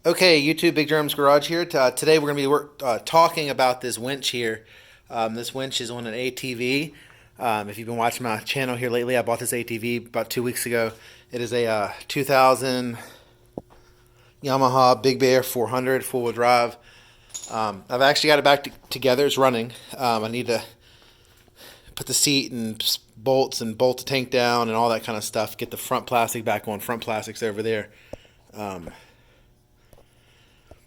Okay, YouTube, Big Drum's Garage here. Today we're going to be talking about this winch here. This winch is on an ATV. If you've been watching my channel here lately, I bought this ATV about 2 weeks ago. It is a 2000 Yamaha Big Bear 400 four-wheel drive. I've actually got it back together. It's running. I need to put the seat and bolts and bolt the tank down and all that kind of stuff. Get the front plastic back on. Front plastic's over there.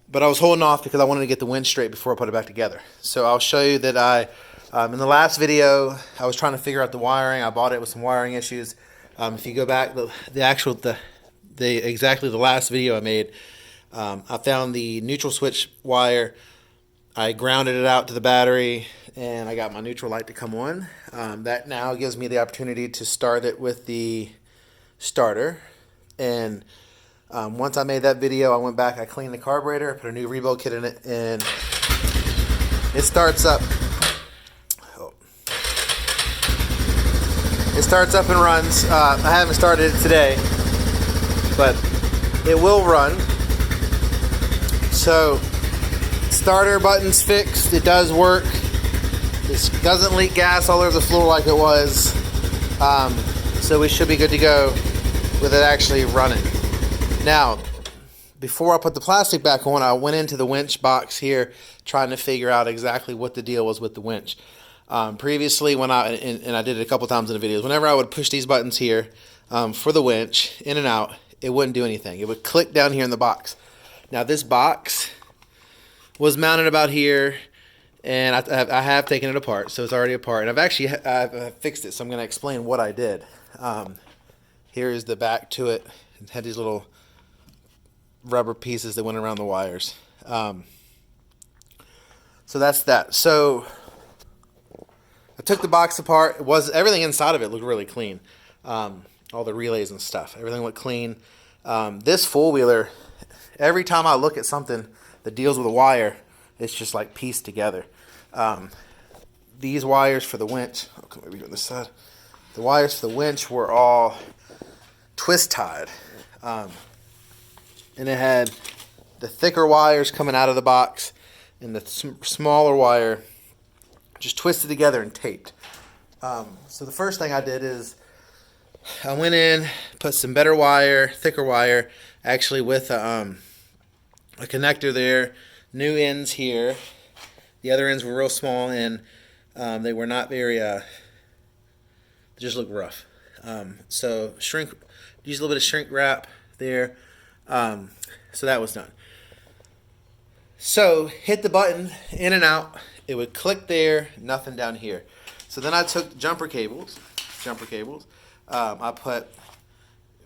But I was holding off because I wanted to get the winch straight before I put it back together. So I'll show you that in the last video, I was trying to figure out the wiring. I bought it with some wiring issues. If you go back, exactly the last video I made, I found the neutral switch wire. I grounded it out to the battery, and I got my neutral light to come on. That now gives me the opportunity to start it with the starter. And once I made that video, I went back, I cleaned the carburetor, put a new rebuild kit in it, and it starts up. It starts up and runs. I haven't started it today, but it will run. So, starter button's fixed. It does work. It doesn't leak gas all over the floor like it was. So we should be good to go with it actually running. Now, before I put the plastic back on, I went into the winch box here trying to figure out exactly what the deal was with the winch. Previously, when I did it a couple times in the videos, whenever I would push these buttons here for the winch, in and out, it wouldn't do anything. It would click down here in the box. Now, this box was mounted about here, and I have taken it apart, so it's already apart. And I've fixed it, so I'm going to explain what I did. Here's the back to it. It had these little rubber pieces that went around the wires. So that's that. So I took the box apart. Everything inside of it looked really clean. All the relays and stuff. Everything looked clean. This four-wheeler, every time I look at something that deals with a wire, it's just like pieced together. These wires for the winch, come over here on this side. The wires for the winch were all twist tied. And it had the thicker wires coming out of the box and the smaller wire just twisted together and taped. So the first thing I did is I went in, put some better wire, thicker wire, actually with a connector there, new ends here. The other ends were real small, and they were not very, they just looked rough. So use a little bit of shrink wrap there. So that was done. So hit the button, in and out. It would click there, nothing down here. So then I took jumper cables. I put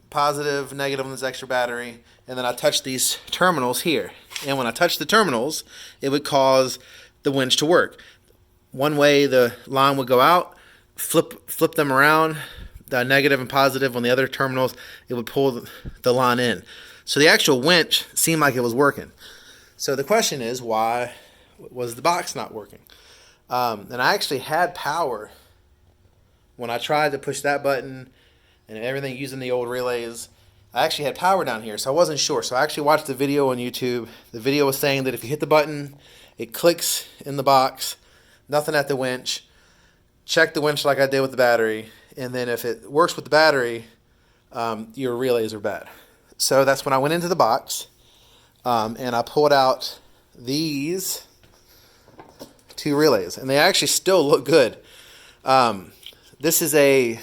positive, negative on this extra battery, and then I touched these terminals here. And when I touched the terminals, it would cause the winch to work. One way the line would go out, flip them around, the negative and positive on the other terminals, it would pull the line in. So the actual winch seemed like it was working. So the question is, why was the box not working? And I actually had power when I tried to push that button and everything using the old relays. I actually had power down here, so I wasn't sure. So I actually watched the video on YouTube. The video was saying that if you hit the button, it clicks in the box, nothing at the winch. Check the winch like I did with the battery, and then if it works with the battery, your relays are bad. So that's when I went into the box, and I pulled out these two relays, and they actually still look good. This is a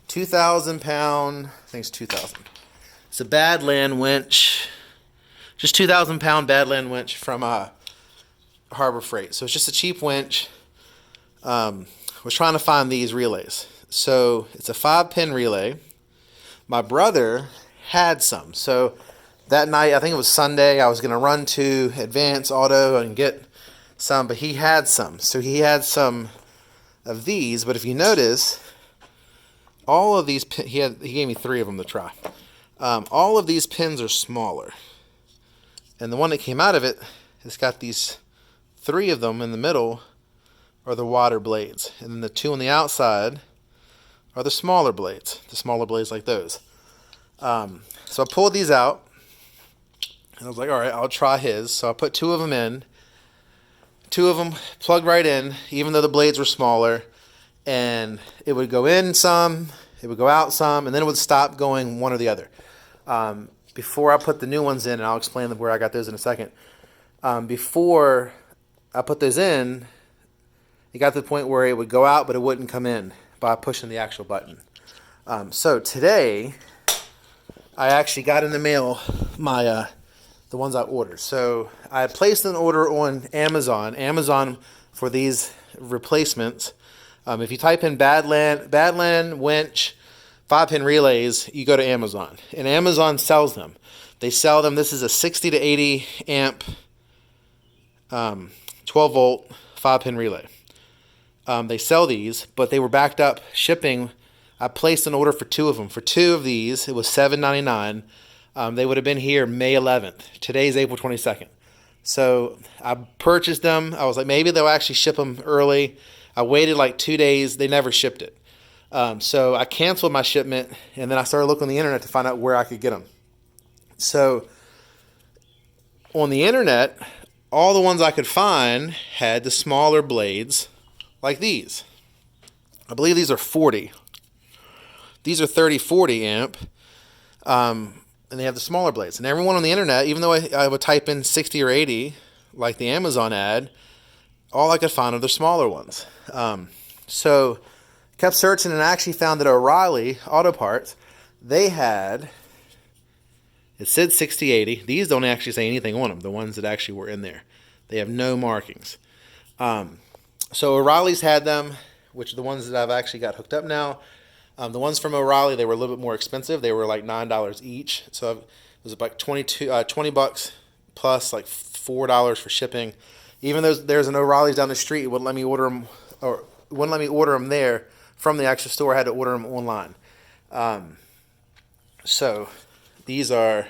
2,000 pound, I think it's 2,000. It's a Badland winch, just 2,000 pound Badland winch from Harbor Freight. So it's just a cheap winch. Was trying to find these relays. So it's a 5-pin relay. My brother had some. So that night, I think it was Sunday, I was going to run to Advance Auto and get some, but he had some. So he had some of these, but if you notice, all of these he gave me 3 of them to try. All of these pins are smaller. And the one that came out of it has got these 3 of them in the middle are the water blades. And then the 2 on the outside are the smaller blades like those. So I pulled these out, And I was like, all right, I'll try his. So I put two of them in. Two of them plugged right in, even though the blades were smaller. And it would go in some, it would go out some, and then it would stop going one or the other. Before I put the new ones in, and I'll explain where I got those in a second. Before I put those in, it got to the point where it would go out, but it wouldn't come in by pushing the actual button. So today, I actually got in the mail my the ones I ordered. So I placed an order on Amazon for these replacements. If you type in Badland, Winch, 5-pin relays, you go to Amazon. And Amazon sells them. They sell them. This is a 60 to 80 amp 12 volt 5-pin relay. They sell these, but they were backed up shipping. I placed an order for two of them. For two of these, it was $7.99. They would have been here May 11th. Today's April 22nd. So I purchased them. I was like, maybe they'll actually ship them early. I waited like 2 days. They never shipped it. So I canceled my shipment, and then I started looking on the internet to find out where I could get them. So on the internet, all the ones I could find had the smaller blades like these. I believe these are 40. These are 30-40 amp. And they have the smaller blades. And everyone on the internet, even though I would type in 60 or 80, like the Amazon ad, all I could find are the smaller ones. So kept searching and actually found that O'Reilly Auto Parts, they had, it said 6080. These don't actually say anything on them, the ones that actually were in there. They have no markings. So O'Reilly's had them, which are the ones that I've actually got hooked up now. The ones from O'Reilly, they were a little bit more expensive. They were like $9 each. So it was like $20 plus like $4 for shipping. Even though there's an O'Reilly's down the street, it wouldn't let me order them, or wouldn't let me order them there from the actual store. I had to order them online. So these are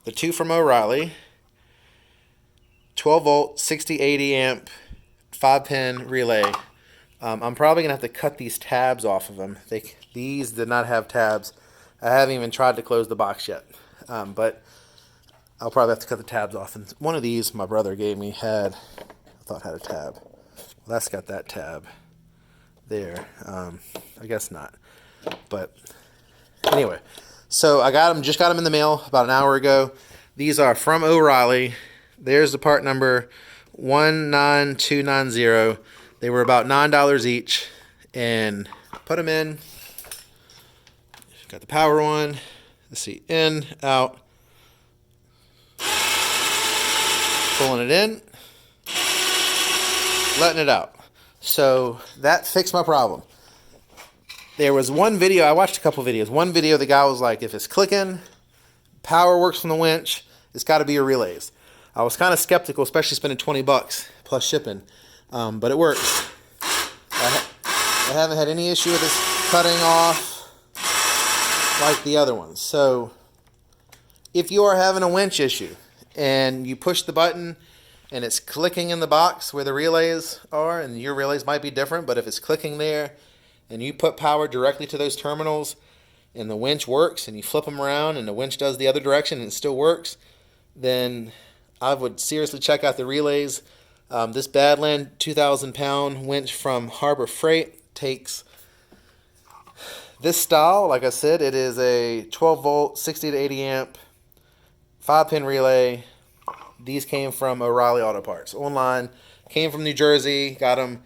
the two from O'Reilly, 12 volt, 60, 80 amp, 5-pin relay. I'm probably going to have to cut these tabs off of them. These did not have tabs. I haven't even tried to close the box yet. But I'll probably have to cut the tabs off. And one of these my brother gave me I thought had a tab. Well, that's got that tab there. I guess not. But anyway, so I just got them in the mail about an hour ago. These are from O'Reilly. There's the part number 19290. They were about $9 each, and put them in. Got the power on. Let's see, in, out. Pulling it in, letting it out. So that fixed my problem. There was one video, I watched a couple videos. One video, the guy was like, if it's clicking, power works from the winch, it's got to be your relays. I was kind of skeptical, especially spending $20 plus shipping. But it works. I haven't had any issue with this cutting off like the other ones. So if you are having a winch issue and you push the button and it's clicking in the box where the relays are, and your relays might be different, but if it's clicking there and you put power directly to those terminals and the winch works and you flip them around and the winch does the other direction and it still works, then I would seriously check out the relays. This Badland 2,000-pound winch from Harbor Freight takes this style. Like I said, it is a 12-volt, 60 to 80 amp, 5-pin relay. These came from O'Reilly Auto Parts. Online, came from New Jersey, got them.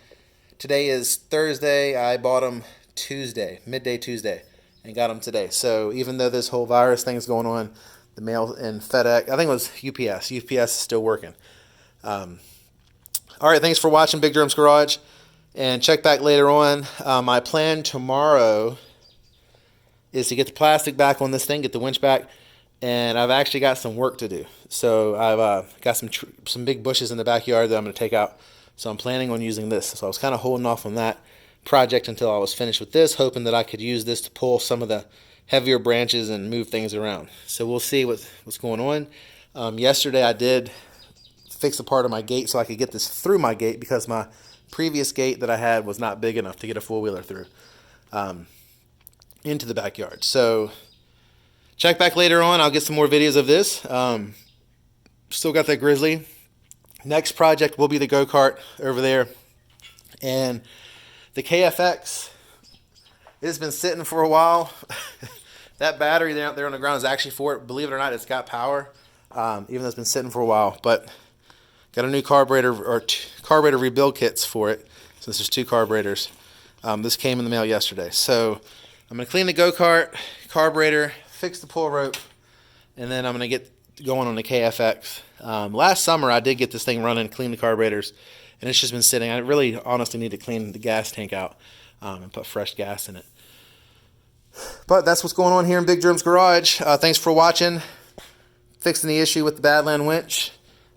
Today is Thursday. I bought them Tuesday, midday Tuesday, and got them today. So even though this whole virus thing is going on, the mail and FedEx, I think it was UPS. UPS is still working. All right, thanks for watching Big Drum's Garage, and check back later on. My plan tomorrow is to get the plastic back on this thing, get the winch back, and I've actually got some work to do. So I've got some big bushes in the backyard that I'm going to take out, so I'm planning on using this. So I was kind of holding off on that project until I was finished with this, hoping that I could use this to pull some of the heavier branches and move things around. So we'll see what's going on. Yesterday I did fix a part of my gate so I could get this through my gate, because my previous gate that I had was not big enough to get a four-wheeler through into the backyard. So check back later on. I'll get some more videos of this. Still got that Grizzly. Next project will be the go-kart over there. And the KFX, it has been sitting for a while. That battery there on the ground is actually for it. Believe it or not, it's got power, even though it's been sitting for a while. But got a new carburetor or carburetor rebuild kits for it, since there's 2 carburetors. This came in the mail yesterday. So I'm going to clean the go-kart, carburetor, fix the pull rope, and then I'm going to get going on the KFX. Last summer I did get this thing running, clean the carburetors, and it's just been sitting. I really honestly need to clean the gas tank out and put fresh gas in it. But that's what's going on here in Big Jerem's garage. Thanks for watching. Fixing the issue with the Badland winch.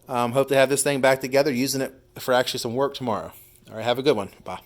Hope to have this thing back together, using it for actually some work tomorrow. All right, have a good one. Bye.